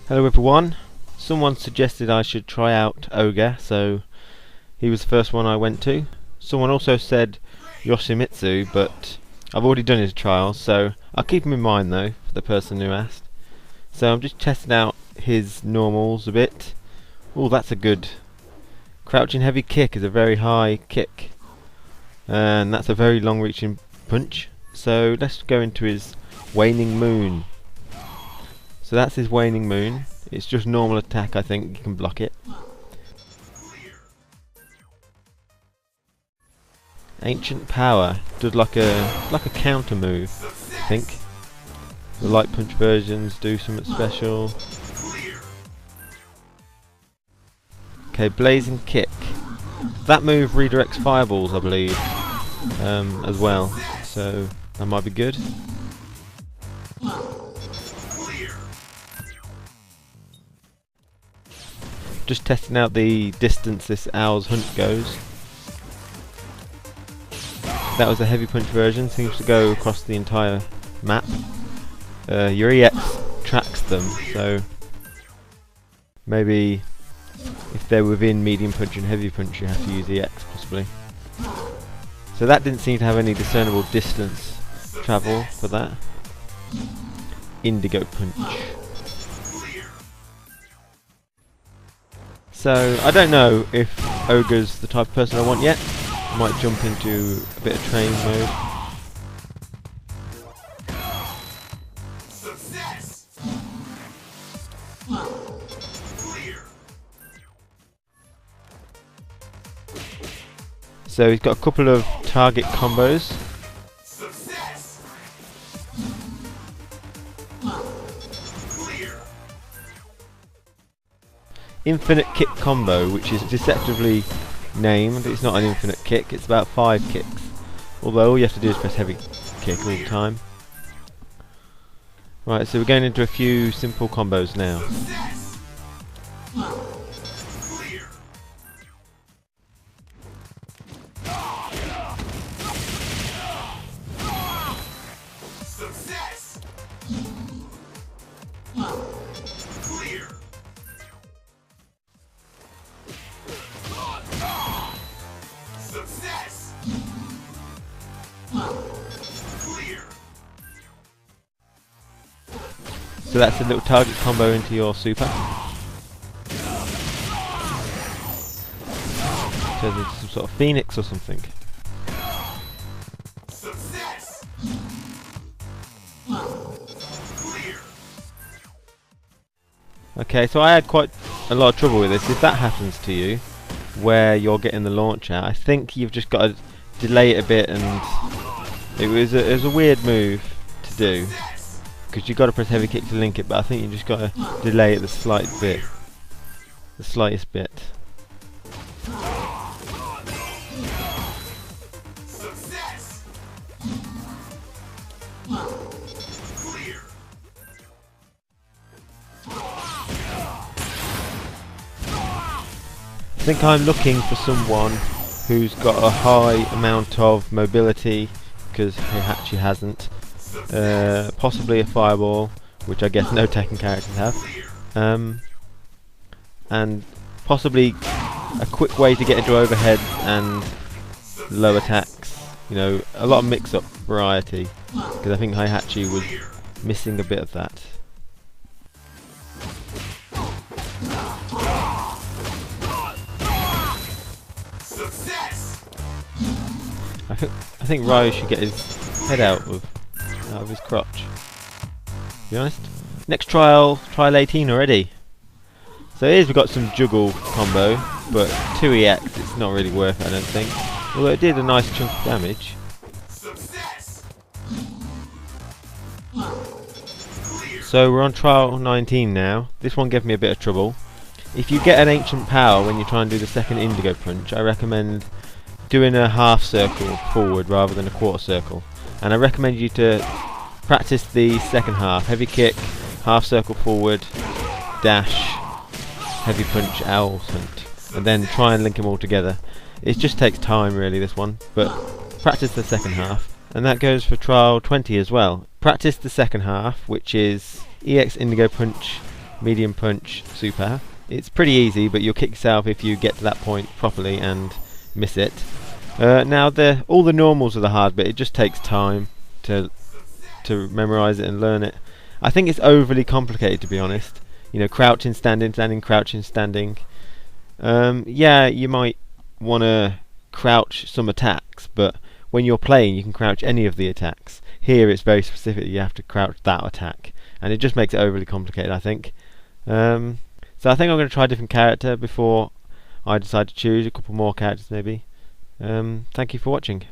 Hello everyone. Someone suggested I should try out Ogre, so he was the first one I went to. Someone also said Yoshimitsu, but I've already done his trials, so I'll keep him in mind though, for the person who asked. So I'm just testing out his normals a bit. Oh, that's a good crouching heavy kick, is a very high kick, and that's a very long reaching punch. So let's go into his waning moon. So that's his waning moon. It's just normal attack, I think you can block it. Ancient power does like a counter move, I think. The light punch versions do something special. Okay, blazing kick. That move redirects fireballs, I believe, as well. So that might be good. Just testing out the distance this owl's hunt goes. That was a heavy punch version, seems to go across the entire map. Your EX tracks them, so maybe if they're within medium punch and heavy punch you have to use EX possibly. So that didn't seem to have any discernible distance travel for that. Indigo punch. So I don't know if Ogre's the type of person I want yet. I might jump into a bit of train mode. So he's got a couple of target combos. Infinite kick combo, which is deceptively named. It's not an infinite kick, it's about 5 kicks. Although all you have to do is press heavy kick all the time. Right, so we're going into a few simple combos now. So that's a little target combo into your super. So there's some sort of phoenix or something. Okay, so I had quite a lot of trouble with this. If that happens to you, where you're getting the launch out, I think you've just got to delay it a bit, and it was a weird move to do. Because you've got to press heavy kick to link it, but I think you just got to delay it the slightest bit. I think I'm looking for someone who's got a high amount of mobility, because Heihachi hasn't. Possibly a fireball, which I guess no Tekken characters have, and possibly a quick way to get into overhead and low attacks. You know, a lot of mix-up variety, because I think Heihachi was missing a bit of that. I think Ryu should get his head out of his crotch, to be honest. Next trial 18 already. So here's we've got some juggle combo, but 2 EX, it's not really worth it, I don't think. Although it did a nice chunk of damage. So we're on trial 19 now. This one gave me a bit of trouble. If you get an ancient power when you try and do the second indigo punch, I recommend doing a half circle forward rather than a quarter circle. And I recommend you to practice the second half. Heavy kick, half circle forward, dash, heavy punch, owl's hunt. And then try and link them all together. It just takes time really, this one. But practice the second half. And that goes for trial 20 as well. Practice the second half, which is EX indigo punch, medium punch, super. It's pretty easy, but you'll kick yourself if you get to that point properly and miss it. Now all the normals are the hard bit. It just takes time to memorize it and learn it. I think it's overly complicated, to be honest. You know, crouching, standing, standing, crouching, standing. Yeah, you might want to crouch some attacks, but when you're playing you can crouch any of the attacks. Here it's very specific, you have to crouch that attack, and it just makes it overly complicated, I think. So I think I'm going to try a different character before I decide to choose a couple more characters maybe. Thank you for watching.